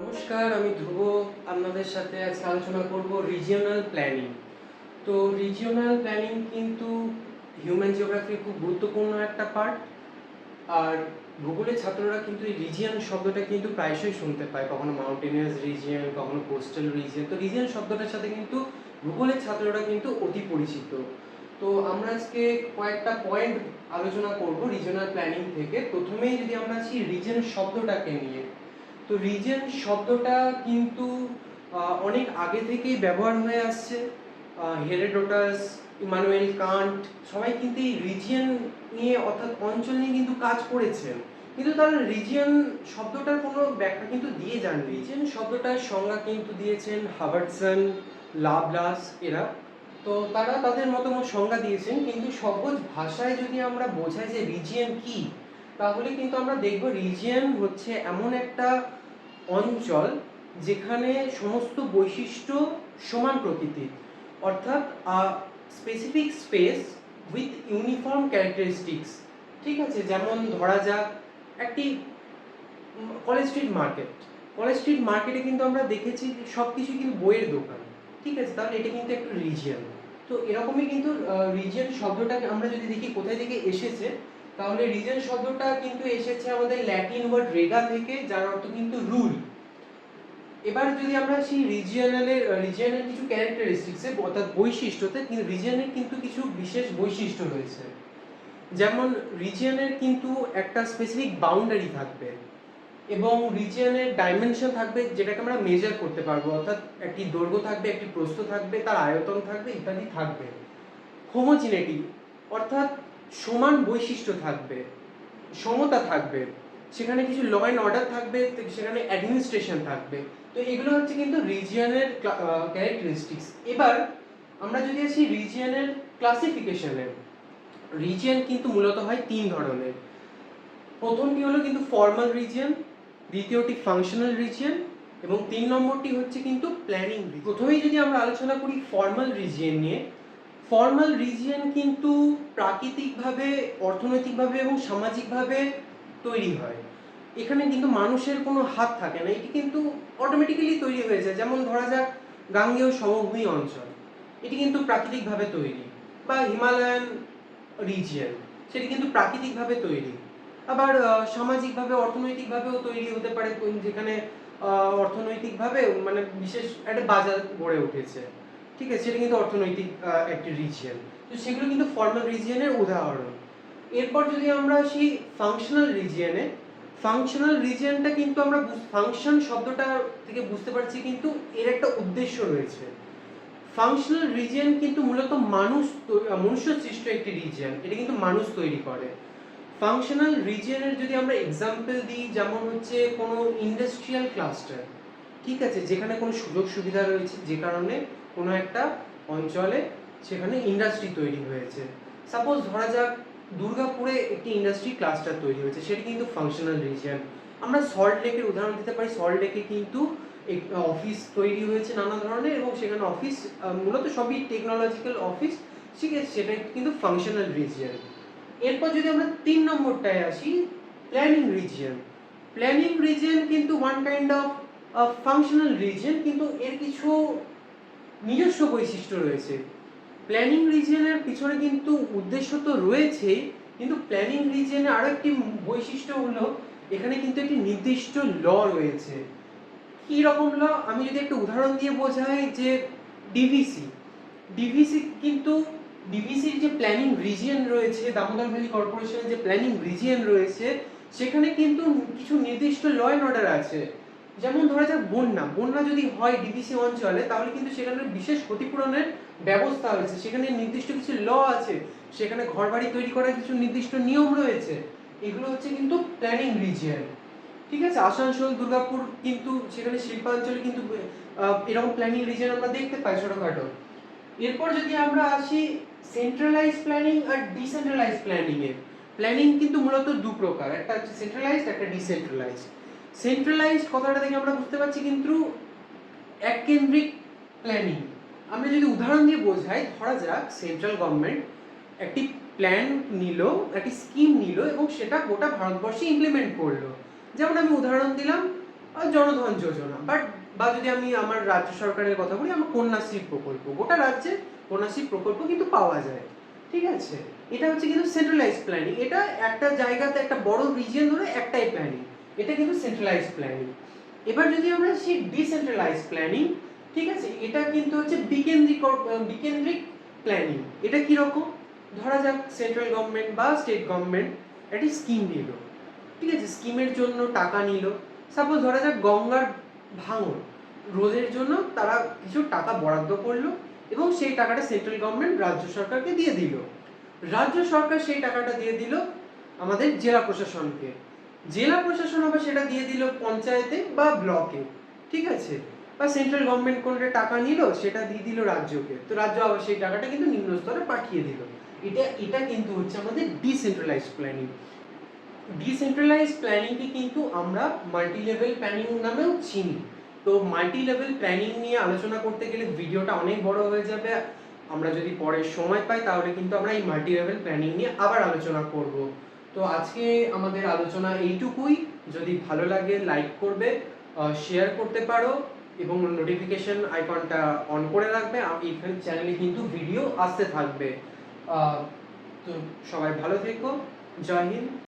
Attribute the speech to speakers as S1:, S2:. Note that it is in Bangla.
S1: নমস্কার, আমি ধ্রুব। আপনাদের সাথে আজকে আলোচনা করব রিজিওনাল প্ল্যানিং। তো রিজিওনাল প্ল্যানিং কিন্তু হিউম্যান জিওগ্রাফির খুব গুরুত্বপূর্ণ একটা পার্ট। আর ভূগোলের ছাত্ররা কিন্তু এই রিজিয়ন শব্দটা কিন্তু প্রায়শই শুনতে পায়, কখনো মাউন্টেনিয়াস রিজিয়ন, কখনো কোস্টাল রিজিয়ন। তো রিজিয়ন শব্দটার সাথে কিন্তু ভূগোলের ছাত্ররা কিন্তু অতি পরিচিত। তো আমরা আজকে কয়েকটা পয়েন্ট আলোচনা করব রিজিওনাল প্ল্যানিং থেকে। প্রথমেই যদি আমরা আসি রিজিয়ন শব্দটাকে নিয়ে, তো রিজন শব্দটা কিন্তু অনেক আগে থেকেই ব্যবহার হয়ে আসছে। হেরোডোটাস, ইমানুয়েল কান্ট সবাই কিন্তু এই রিজিয়ন নিয়ে অর্থাৎ অঞ্চল নিয়ে কিন্তু কাজ করেছেন, কিন্তু তারা রিজিয়ন শব্দটার কোনো ব্যাখ্যা কিন্তু দিয়ে যান। রিজিয়ন শব্দটার সংজ্ঞা কিন্তু দিয়েছেন হার্বার্টসন, লাভলাস এরা। তো তারা তাদের মতামত সংজ্ঞা দিয়েছেন, কিন্তু সহজ ভাষায় যদি আমরা বোঝাই যে রিজিয়ন কি, তাহলে কিন্তু আমরা দেখব রিজিয়ন হচ্ছে এমন একটা অঞ্চল যেখানে সমস্ত বৈশিষ্ট্য সমান প্রকৃতির, অর্থাৎ specific space with uniform characteristics. ঠিক আছে, যেমন ধরা যাক একটি college street market. College street মার্কেটে কিন্তু আমরা দেখেছি সব কিছু কিন্তু বইয়ের দোকান। ঠিক আছে, তাহলে এটা কিন্তু একটা রিজিয়ন। তো এরকমই কিন্তু রিজিয়ন শব্দটাকে আমরা যদি দেখি কোথায় থেকে এসেছে, তাহলে রিজিয়ন শব্দটা কিন্তু এসেছে আমাদের ল্যাটিন ওয়ার্ড রেগা থেকে, যার অর্থ কিন্তু রুল। এবার যদি আমরা সেই রিজিয়নের কিছু ক্যারেক্টারিস্টিক্সে অর্থাৎ বৈশিষ্ট্যতে, কিন্তু রিজিয়নের কিন্তু কিছু বিশেষ বৈশিষ্ট্য রয়েছে। যেমন রিজিয়নের কিন্তু একটা স্পেসিফিক বাউন্ডারি থাকবে এবং রিজিয়নের ডাইমেনশন থাকবে, যেটাকে আমরা মেজার করতে পারবো, অর্থাৎ একটি দৈর্ঘ্য থাকবে, একটি প্রস্থ থাকবে, তার আয়তন থাকবে, ইত্যাদি থাকবে। হোমোজিনিটি অর্থাৎ সমান বৈশিষ্ট্য থাকবে, সমতা থাকবে, সেখানে কিছু ল অ্যান্ড অর্ডার থাকবে, সেখানে অ্যাডমিনিস্ট্রেশন থাকবে। তো এগুলো হচ্ছে কিন্তু রিজিয়নের ক্যারেক্টারিস্টিক্স। এবার আমরা যদি আসি রিজিয়নের ক্লাসিফিকেশনে, রিজিয়ন কিন্তু মূলত হয় তিন ধরনের। প্রথমটি হলো কিন্তু ফর্মাল রিজিয়ন, দ্বিতীয়টি ফাংশনাল রিজিয়ন এবং তিন নম্বরটি হচ্ছে কিন্তু প্ল্যানিং রিজিয়ন। প্রথমেই যদি আমরা আলোচনা করি ফর্মাল রিজিয়ন নিয়ে, ফর্মাল রিজিয়ন কিন্তু প্রাকৃতিকভাবে, অর্থনৈতিকভাবে এবং সামাজিকভাবে তৈরি হয়। এখানে কিন্তু মানুষের কোনো হাত থাকে না, এটি কিন্তু অটোমেটিক্যালি তৈরি হয়েছে। যেমন ধরা যাক গাঙ্গেয় সমভূমি অঞ্চল, এটি কিন্তু প্রাকৃতিকভাবে তৈরি, বা হিমালয়ান রিজিয়ন, সেটি কিন্তু প্রাকৃতিকভাবে তৈরি। আবার সামাজিকভাবে, অর্থনৈতিকভাবেও তৈরি হতে পারে, যেখানে অর্থনৈতিকভাবে মানে বিশেষ একটা বাজার গড়ে উঠেছে। ঠিক আছে, সেটা কিন্তু অর্থনৈতিক একটি রিজিয়ন। তো সেগুলো কিন্তু ফর্মাল রিজিয়নের উদাহরণ। এরপর যদি আমরা আসি ফাংশনাল রিজিয়নে, ফাংশনাল রিজিয়নটা কিন্তু আমরা ফাংশন শব্দটা থেকে বুঝতে পারছি কিন্তু এর একটা উদ্দেশ্য রয়েছে। ফাংশনাল রিজিয়ন কিন্তু মূলত মনুষ্য সৃষ্ট একটি রিজিয়ন, এটা কিন্তু মানুষ তৈরি করে। ফাংশনাল রিজিয়নের যদি আমরা এক্সাম্পল দিই, যেমন হচ্ছে কোনো ইন্ডাস্ট্রিয়াল ক্লাস্টার। ঠিক আছে, যেখানে কোনো সুযোগ সুবিধা রয়েছে, যে কারণে কোনো একটা অঞ্চলে সেখানে ইন্ডাস্ট্রি তৈরি হয়েছে। সাপোজ ধরা যাক দুর্গাপুরে একটি ইন্ডাস্ট্রি ক্লাস্টার তৈরি হয়েছে, সেটি কিন্তু ফাংশনাল রিজিয়ন। আমরা সল্ট লেকের উদাহরণ দিতে পারি। সল্ট লেকে কিন্তু অফিস তৈরি হয়েছে নানা ধরনের, এবং সেখানে অফিস মূলত সবই টেকনোলজিক্যাল অফিস। ঠিক আছে, সেটা কিন্তু ফাংশনাল রিজিয়ন। এরপর যদি আমরা তিন নম্বরটায় আসি, প্ল্যানিং রিজিয়ন। প্ল্যানিং রিজিয়ন কিন্তু one kind of functional region, কিন্তু এর কিছু নিজস্ব বৈশিষ্ট্য রয়েছে। প্ল্যানিং রিজিয়নের পিছনে কিন্তু উদ্দেশ্য তো রয়েছে, কিন্তু প্ল্যানিং রিজিয়নের আরো একটি বৈশিষ্ট্য হলো এখানে কিন্তু একটি নির্দিষ্ট ল রয়েছে। কি রকম ল? আমি যদি একটা উদাহরণ দিয়ে বোঝাই, যে ডিভিসি। ডিভিসি কিন্তু ডিভিসির যে প্ল্যানিং রিজিয়ন রয়েছে, দামোদর ভ্যালি কর্পোরেশনের যে প্ল্যানিং রিজিয়ন রয়েছে, সেখানে কিন্তু কিছু নির্দিষ্ট ল অ্যান্ড অর্ডার আছে। যেমন ধরা যাক বন্যা যদি হয় ডিভিসি অঞ্চলে, তাহলে কিন্তু সেখানে বিশেষ ক্ষতিপূরণের ব্যবস্থা রয়েছে, সেখানে নির্দিষ্ট কিছু ল আছে, সেখানে ঘরবাড়ি তৈরি করার কিছু নির্দিষ্ট নিয়ম রয়েছে। এগুলো হচ্ছে কিন্তু প্ল্যানিং রিজিয়ন। ঠিক আছে, আসানসোল, দুর্গাপুর কিন্তু সেখানে শিল্পাঞ্চলে কিন্তু এরকম প্ল্যানিং রিজিয়ন আমরা দেখতে পাই ছোটখাটো। এরপর যদি আমরা আসি সেন্ট্রালাইজ প্ল্যানিং আর ডিসেন্ট্রালাইজ প্ল্যানিং এ, প্ল্যানিং কিন্তু মূলত দু প্রকার, একটা হচ্ছে সেন্ট্রালাইজড, একটা ডিসেন্ট্রালাইজড। সেন্ট্রালাইজড কথাটা থেকে আমরা বুঝতে পারছি কিন্তু এককেন্দ্রিক প্ল্যানিং। আমরা যদি উদাহরণ দিয়ে বোঝাই, ধরা যাক সেন্ট্রাল গভর্নমেন্ট একটি প্ল্যান নিল, একটি স্কিম নিল এবং সেটা গোটা ভারতবর্ষে ইমপ্লিমেন্ট করলো। যেমন আমি উদাহরণ দিলাম জনধন যোজনা, বা যদি আমি আমার রাজ্য সরকারের কথা বলি, আমার কন্যাশ্রী প্রকল্প, গোটা রাজ্যে কন্যাশ্রী প্রকল্প কিন্তু পাওয়া যায়। ঠিক আছে, এটা হচ্ছে কিন্তু সেন্ট্রালাইজ প্ল্যানিং। এটা একটা জায়গাতে একটা বড় রিজিয়ন ধরে একটাই প্ল্যানিং, এটা কিন্তু সেন্ট্রালাইজ প্ল্যানিং। এবার যদি আমরা সেই ডিসেন্ট্রালাইজ প্ল্যানিং, ঠিক আছে, এটা কিন্তু হচ্ছে বিকেন্দ্রিক প্ল্যানিং। এটা কি রকম? ধরা যাক সেন্ট্রাল গভর্নমেন্ট বা স্টেট গভর্নমেন্ট একটি স্কিম দিল, ঠিক আছে, স্কিমের জন্য টাকা নিল। সাপোজ ধরা যাক গঙ্গার ভাঙন রোধের জন্য তারা কিছু টাকা বরাদ্দ করলো এবং সেই টাকাটা সেন্ট্রাল গভর্নমেন্ট রাজ্য সরকারকে দিয়ে দিল। রাজ্য সরকার সেই টাকাটা দিয়ে দিল আমাদের জেলা প্রশাসনকে, জেলা প্রশাসন আবার সেটা দিয়ে দিল পঞ্চায়েতে বা ব্লকে, ঠিক আছে, বা সেন্ট্রাল গভর্নমেন্ট কোনো টাকা নিল সেটা দিয়ে দিল রাজ্যকে, তো রাজ্য আবার সেই টাকাটা কিন্তু নিম্ন স্তরে পাঠিয়ে দিল। এটা কিন্তু হচ্ছে আমাদের ডিসেন্ট্রালাইজ প্ল্যানিং। ডিসেন্ট্রালাইজ প্ল্যানিংকে কিন্তু আমরা মাল্টি লেভেল প্ল্যানিং নামেও চিনি। তো মাল্টি লেভেল প্ল্যানিং নিয়ে আলোচনা করতে গেলে ভিডিওটা অনেক বড় হয়ে যাবে। আমরা যদি পরে সময় পাই তাহলে কিন্তু আমরা এই মাল্টি লেভেল প্ল্যানিং নিয়ে আবার আলোচনা করব। তো আজকে আমাদের আলোচনা এইটুকুই। যদি ভালো লাগে লাইক করবে, শেয়ার করতে পারো এবং নোটিফিকেশন আইকনটা অন করে রাখবে। এইখানে চ্যানেলে কিন্তু ভিডিও আসতে থাকবে। তো সবাই ভালো থেকো। জয় হিন্দ।